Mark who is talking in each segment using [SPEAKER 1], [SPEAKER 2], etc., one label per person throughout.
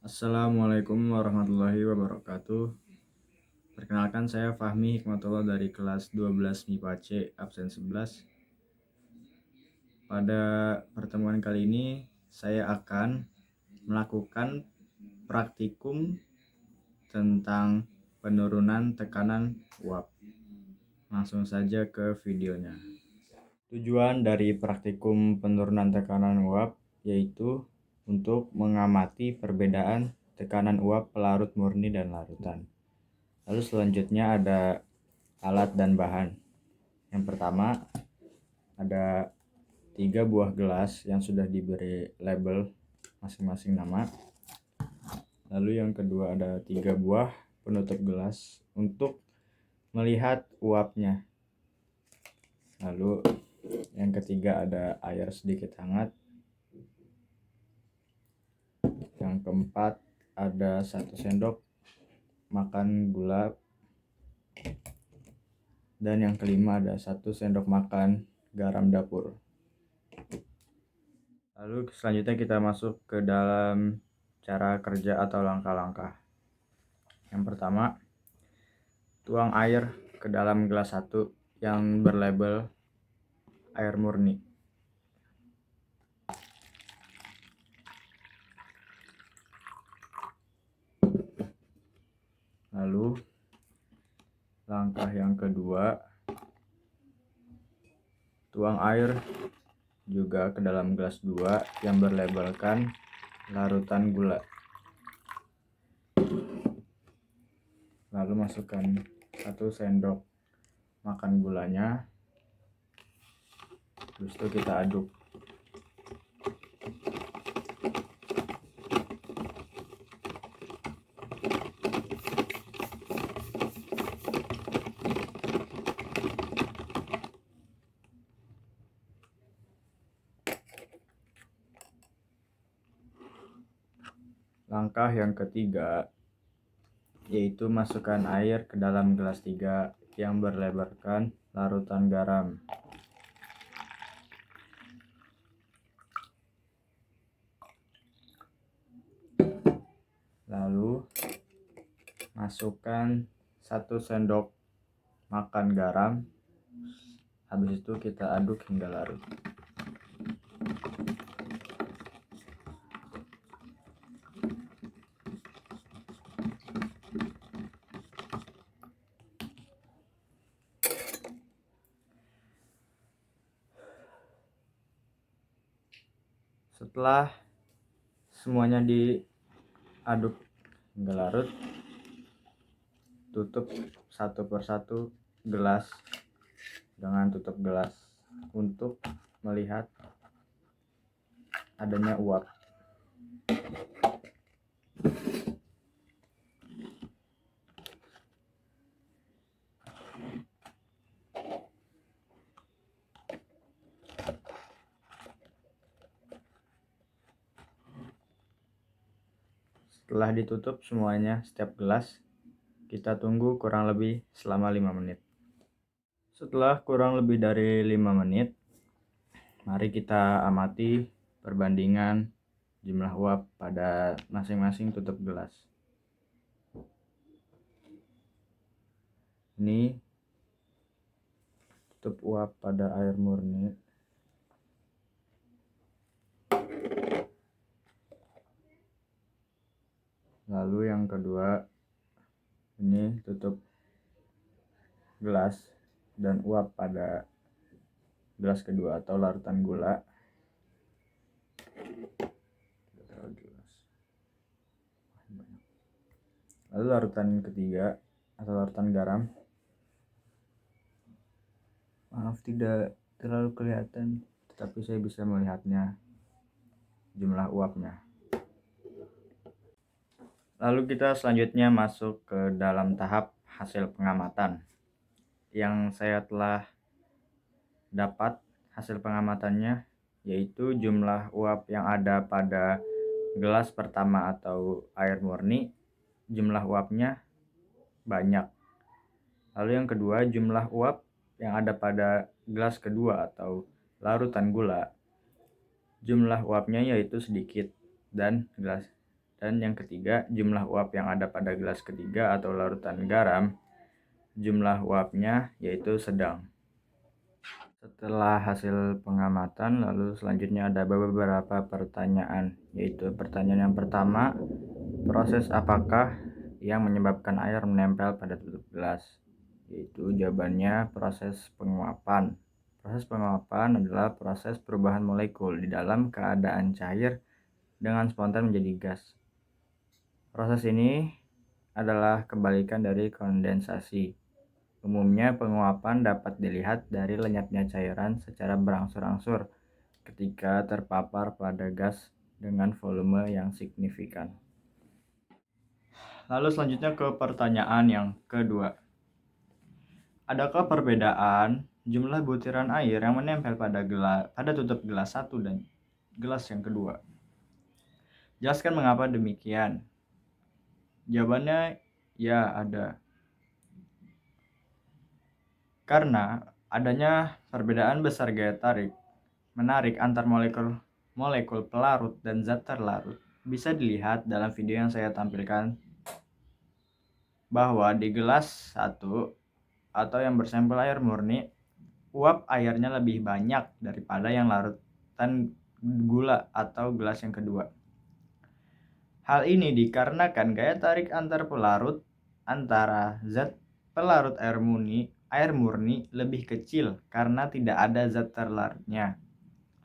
[SPEAKER 1] Assalamualaikum warahmatullahi wabarakatuh. Perkenalkan, saya Fahmi Hikmatullah dari kelas 12 MIPA C absen 11. Pada pertemuan kali ini saya akan melakukan praktikum tentang penurunan tekanan uap. Langsung saja ke videonya. Tujuan dari praktikum penurunan tekanan uap yaitu untuk mengamati perbedaan tekanan uap pelarut murni dan larutan. Lalu selanjutnya ada alat dan bahan. Yang pertama ada 3 buah gelas yang sudah diberi label masing-masing nama. Lalu yang kedua ada 3 buah penutup gelas untuk melihat uapnya. Lalu yang ketiga ada air sedikit hangat. Yang keempat ada 1 sendok makan gula. Dan yang kelima ada 1 sendok makan garam dapur. Lalu selanjutnya kita masuk ke dalam cara kerja atau langkah-langkah. Yang pertama, tuang air ke dalam gelas 1 yang berlabel air murni. Lalu langkah yang kedua, tuang air juga ke dalam gelas 2 yang berlabelkan larutan gula. Lalu masukkan 1 sendok makan gulanya. Terus itu kita aduk. Langkah yang ketiga yaitu masukkan air ke dalam gelas 3 yang berlabelkan larutan garam. Lalu masukkan 1 sendok makan garam. Habis itu kita aduk hingga larut. Setelah semuanya diaduk hingga larut, tutup 1 persatu gelas dengan tutup gelas untuk melihat adanya uap. Setelah ditutup semuanya setiap gelas, kita tunggu kurang lebih selama 5 menit. Setelah kurang lebih dari 5 menit, mari kita amati perbandingan jumlah uap pada masing-masing tutup gelas. Ini tutup uap pada air murni. Lalu yang kedua, ini tutup gelas dan uap pada gelas kedua atau larutan gula. Lalu larutan ketiga atau larutan garam. Maaf tidak terlalu kelihatan, tetapi saya bisa melihatnya jumlah uapnya. Lalu kita selanjutnya masuk ke dalam tahap hasil pengamatan. Yang saya telah dapat hasil pengamatannya yaitu jumlah uap yang ada pada gelas pertama atau air murni, jumlah uapnya banyak. Lalu yang kedua, jumlah uap yang ada pada gelas kedua atau larutan gula, jumlah uapnya yaitu sedikit, dan Dan yang ketiga, jumlah uap yang ada pada gelas ketiga atau larutan garam, jumlah uapnya yaitu sedang. Setelah hasil pengamatan, lalu selanjutnya ada beberapa pertanyaan, yaitu pertanyaan yang pertama, proses apakah yang menyebabkan air menempel pada tutup gelas? Yaitu jawabannya proses penguapan. Proses penguapan adalah proses perubahan molekul di dalam keadaan cair dengan spontan menjadi gas. Proses ini adalah kebalikan dari kondensasi. Umumnya penguapan dapat dilihat dari lenyapnya cairan secara berangsur-angsur ketika terpapar pada gas dengan volume yang signifikan. Lalu selanjutnya ke pertanyaan yang kedua. Adakah perbedaan jumlah butiran air yang menempel pada tutup gelas satu dan gelas yang kedua? Jelaskan mengapa demikian. Jawabannya ya ada. Karena adanya perbedaan besar gaya menarik antar molekul pelarut dan zat terlarut bisa dilihat dalam video yang saya tampilkan bahwa di gelas satu atau yang bersampel air murni, uap airnya lebih banyak daripada yang larutan gula atau gelas yang kedua. Hal ini dikarenakan gaya tarik antar pelarut antara zat pelarut air murni lebih kecil karena tidak ada zat terlarutnya.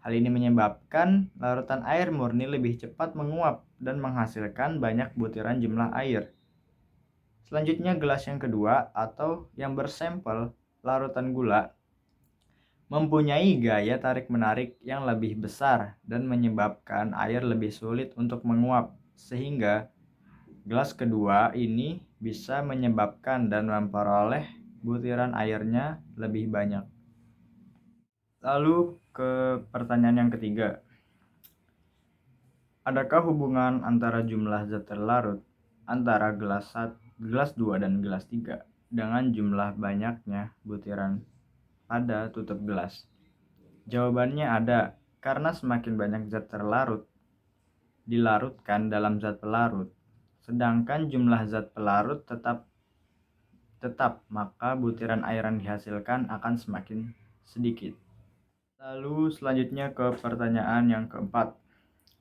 [SPEAKER 1] Hal ini menyebabkan larutan air murni lebih cepat menguap dan menghasilkan banyak butiran jumlah air. Selanjutnya gelas yang kedua atau yang bersampel larutan gula mempunyai gaya tarik-menarik yang lebih besar dan menyebabkan air lebih sulit untuk menguap, sehingga gelas kedua ini bisa menyebabkan dan memperoleh butiran airnya lebih banyak. Lalu ke pertanyaan yang ketiga. Adakah hubungan antara jumlah zat terlarut antara gelas 2 dan gelas 3 dengan jumlah banyaknya butiran pada tutup gelas? Jawabannya ada, karena semakin banyak zat terlarut dilarutkan dalam zat pelarut, sedangkan jumlah zat pelarut tetap, maka butiran air yang dihasilkan akan semakin sedikit. Lalu selanjutnya ke pertanyaan yang keempat.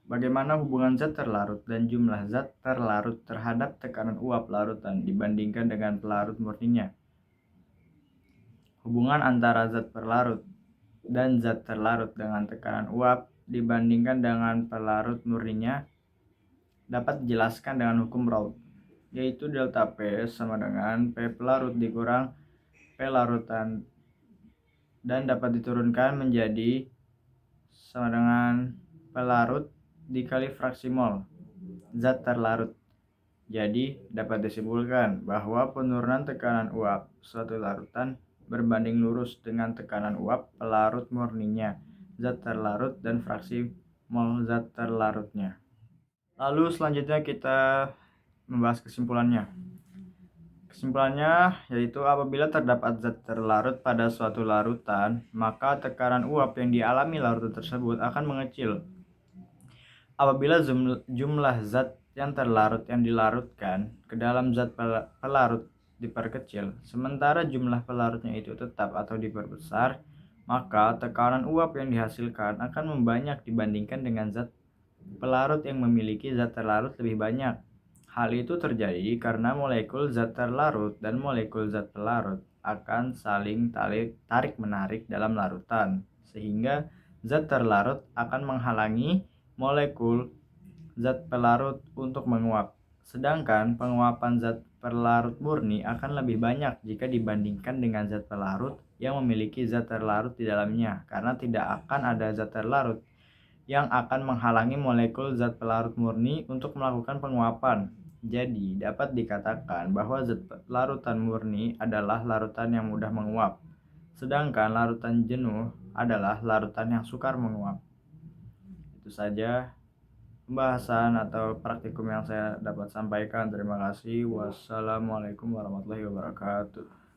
[SPEAKER 1] Bagaimana hubungan zat terlarut dan jumlah zat terlarut terhadap tekanan uap larutan dibandingkan dengan pelarut murninya? Hubungan antara zat pelarut dan zat terlarut dengan tekanan uap dibandingkan dengan pelarut murninya dapat dijelaskan dengan hukum Raoult, yaitu delta P sama dengan P pelarut dikurang P larutan, dan dapat diturunkan menjadi sama dengan pelarut dikali fraksi mol zat terlarut. Jadi dapat disimpulkan bahwa penurunan tekanan uap suatu larutan berbanding lurus dengan tekanan uap pelarut murninya, zat terlarut, dan fraksi mol zat terlarutnya. Lalu selanjutnya kita membahas kesimpulannya. Kesimpulannya yaitu apabila terdapat zat terlarut pada suatu larutan, maka tekanan uap yang dialami larutan tersebut akan mengecil. Apabila jumlah zat yang terlarut yang dilarutkan ke dalam zat pelarut diperkecil, sementara jumlah pelarutnya itu tetap atau diperbesar, maka tekanan uap yang dihasilkan akan membanyak dibandingkan dengan zat pelarut yang memiliki zat terlarut lebih banyak. Hal itu terjadi karena molekul zat terlarut dan molekul zat pelarut akan saling tarik-menarik dalam larutan, sehingga zat terlarut akan menghalangi molekul zat pelarut untuk menguap. Sedangkan penguapan zat pelarut murni akan lebih banyak jika dibandingkan dengan zat pelarut yang memiliki zat terlarut di dalamnya, karena tidak akan ada zat terlarut yang akan menghalangi molekul zat pelarut murni untuk melakukan penguapan. Jadi, dapat dikatakan bahwa zat larutan murni adalah larutan yang mudah menguap, sedangkan larutan jenuh adalah larutan yang sukar menguap. Itu saja pembahasan atau praktikum yang saya dapat sampaikan. Terima kasih. Wassalamualaikum warahmatullahi wabarakatuh.